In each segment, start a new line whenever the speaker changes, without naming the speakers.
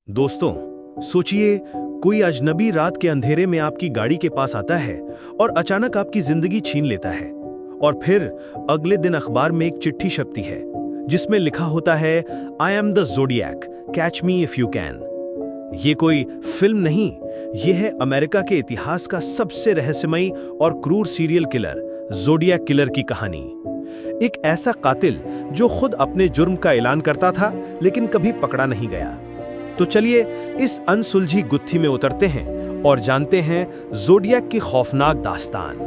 दोस्तों, सोचिए कोई अजनबी रात के अंधेरे में आपकी गाड़ी के पास आता है और अचानक आपकी जिंदगी छीन लेता है। और फिर अगले दिन अखबार में एक चिट्ठी छपती है जिसमें लिखा होता है, I am the zodiac, catch me if you can. ये कोई फिल्म नहीं, ये है अमेरिका के इतिहास का सबसे रहस्यमयी और क्रूर सीरियल किलर ज़ोडिएक किलर की कहानी। एक ऐसा कातिल जो खुद अपने जुर्म का ऐलान करता था लेकिन कभी पकड़ा नहीं गया। तो चलिए इस अनसुलझी गुत्थी में उतरते हैं और जानते हैं ज़ोडिएक की खौफनाक दास्तान।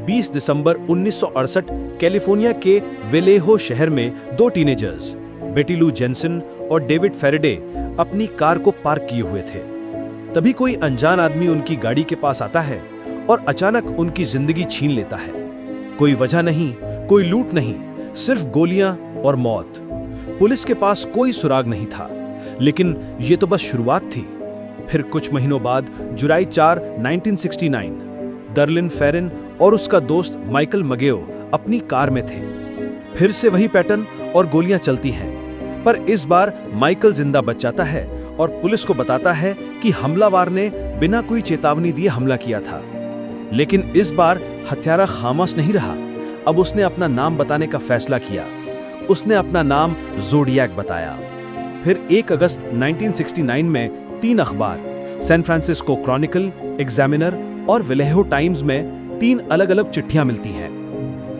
20 दिसंबर 1968 कैलिफोर्निया के वेलेहो शहर में दो टीनेजर्स बेटी लू जेनसन और डेविड फेरेडे अपनी कार को पार्क किए हुए थे। तभी कोई अनजान आदमी उनकी गाड़ी के पास आता है और अचानक उनकी जिंदगी छीन लेता है। कोई वजह नहीं, कोई लूट नहीं, सिर्फ गोलियां और मौत। पुलिस के पास कोई सुराग नहीं था, लेकिन ये तो बस शुरुआत थी। फिर कुछ महीनों बाद जुलाई 4, 1969 दर्लिन फेरिन और उसका दोस्त माइकल मगेओ अपनी कार में थे। फिर से वही पैटर्न और गोलियां चलती हैं, पर इस बार माइकल जिंदा बच जाता है और पुलिस को बताता है कि हमलावर ने बिना कोई चेतावनी दिए हमला किया था। लेकिन इस बार हत्यारा खामोश नहीं रहा। अब उसने अपना नाम बताने का फैसला किया। उसने अपना नाम ज़ोडिएक बताया। फिर 1 अगस्त 1969 में 3 अखबार सैन फ्रांसिस्को क्रॉनिकल, एग्जामिनर और वेलेहो टाइम्स में 3 अलग-अलग चिट्ठियां मिलती हैं।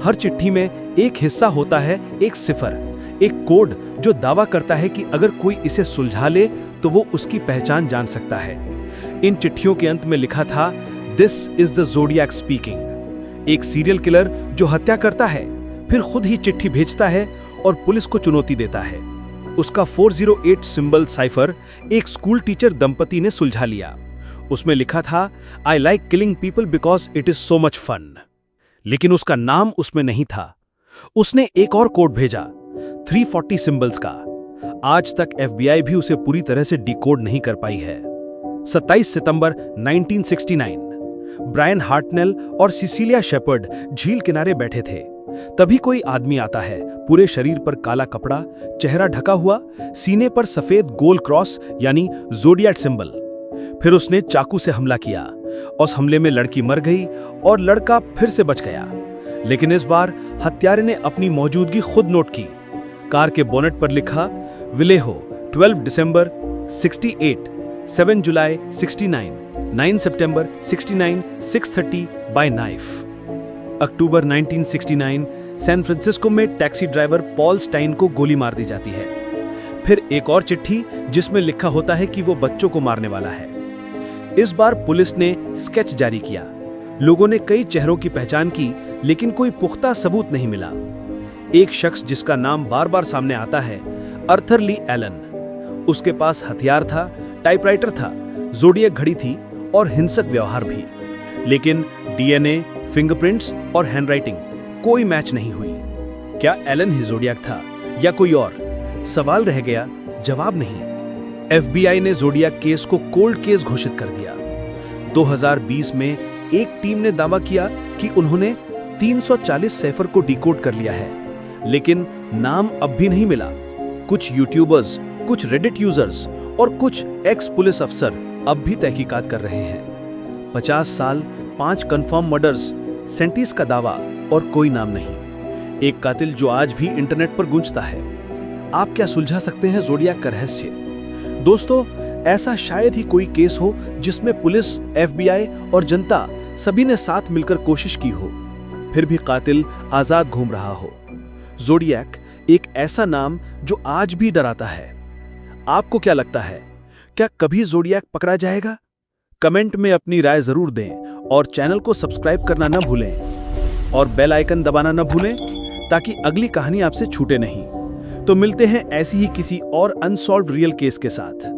हर चिट्ठी में एक हिस्सा होता है, एक सिफर, एक कोड जो दावा करता है कि अगर कोई इसे सुलझा ले तो वो उसकी पहचान जान सकता है। इन चिट्ठियों के अंत में लिखा था, this is the zodiac speaking. एक सीरियल किलर जो हत्या करता है, फिर खुद ही चिट्ठी भेजता है और पुलिस को चुनौती देता है। उसका 408 सिंबल साइफर एक स्कूल टीचर दंपति ने सुलझा लिया। उसमें लिखा था, I like killing people because it is so much fun. लेकिन उसका नाम उसमें नहीं था। उसने एक और कोड भेजा 340 सिंबल्स का। आज तक FBI भी उसे पूरी तरह से डिकोड नहीं कर पाई है। 27 सितंबर 1969 ब्रायन हार्टनेल और सिसिलिया शेपर्ड झील किनारे बैठे थे। तभी कोई आदमी आता है, पूरे शरीर पर काला कपड़ा, चेहरा ढका हुआ, सीने पर सफेद गोल क्रॉस यानी ज़ोडिएक सिंबल। फिर उसने चाकू से हमला किया। उस हमले में लड़की मर गई और लड़का फिर से बच गया। लेकिन इस बार हत्यारे ने अपनी मौजूदगी खुद नोट की। कार के बोनेट पर लिखा, वेलेहो 12 दिसंबर 68, 7 जुलाई 69, 9 सितंबर 69, 6:30 बाय नाइफ। अक्टूबर 1969 सैन फ्रांसिस्को में टैक्सी ड्राइवर पॉल स्टाइन को गोली मार दी जाती है। फिर एक और चिट्ठी जिसमें लिखा होता है कि वो बच्चों को मारने वाला है। इस बार पुलिस ने स्केच जारी किया। लोगों ने कई चेहरों की पहचान की, लेकिन कोई पुख्ता सबूत नहीं मिला। एक शख्स जिसका नाम बार बार सामने आता है, आर्थर ली एलन। उसके पास हथियार था, टाइपराइटर था, ज़ोडिएक घड़ी थी और हिंसक व्यवहार भी। लेकिन DNA, फिंगरप्रिंट्स और हैंडराइटिंग कोई मैच नहीं हुई। क्या एलन ही ज़ोडिएक था या कोई और? सवाल रह गया, जवाब नहीं। FBI ने ज़ोडिएक केस को कोल्ड केस घोषित कर दिया। 2020 में एक टीम ने दावा किया कि उन्होंने 340 साइफर को डिकोड कर लिया है, लेकिन नाम अब भी नहीं मिला। कुछ यूट्यूबर्स, कुछ रेडिट यूजर्स और कुछ एक्स पुलिस अफसर अब भी तहकीकात कर रहे हैं। 50 साल, 5 कंफर्म मर्डर्स, 37 का दावा और कोई नाम नहीं। एक कातिल जो आज भी इंटरनेट पर गूंजता है। आप क्या सुलझा सकते हैं ज़ोडिएक का रहस्य? दोस्तों, ऐसा शायद ही कोई केस हो जिसमें पुलिस, FBI और जनता सभी ने साथ मिलकर कोशिश की हो, फिर भी कातिल आजाद घूम रहा हो। ज़ोडिएक एक ऐसा नाम जो आज भी डराता है। आपको क्या लगता है, क्या कभी ज़ोडिएक पकड़ा जाएगा? कमेंट में अपनी राय जरूर दें और चैनल को सब्सक्राइब करना न भूलें और बेल आइकन दबाना न भूलें ताकि अगली कहानी आपसे छूटे नहीं। तो मिलते हैं ऐसी ही किसी और अनसॉल्व्ड रियल केस के साथ।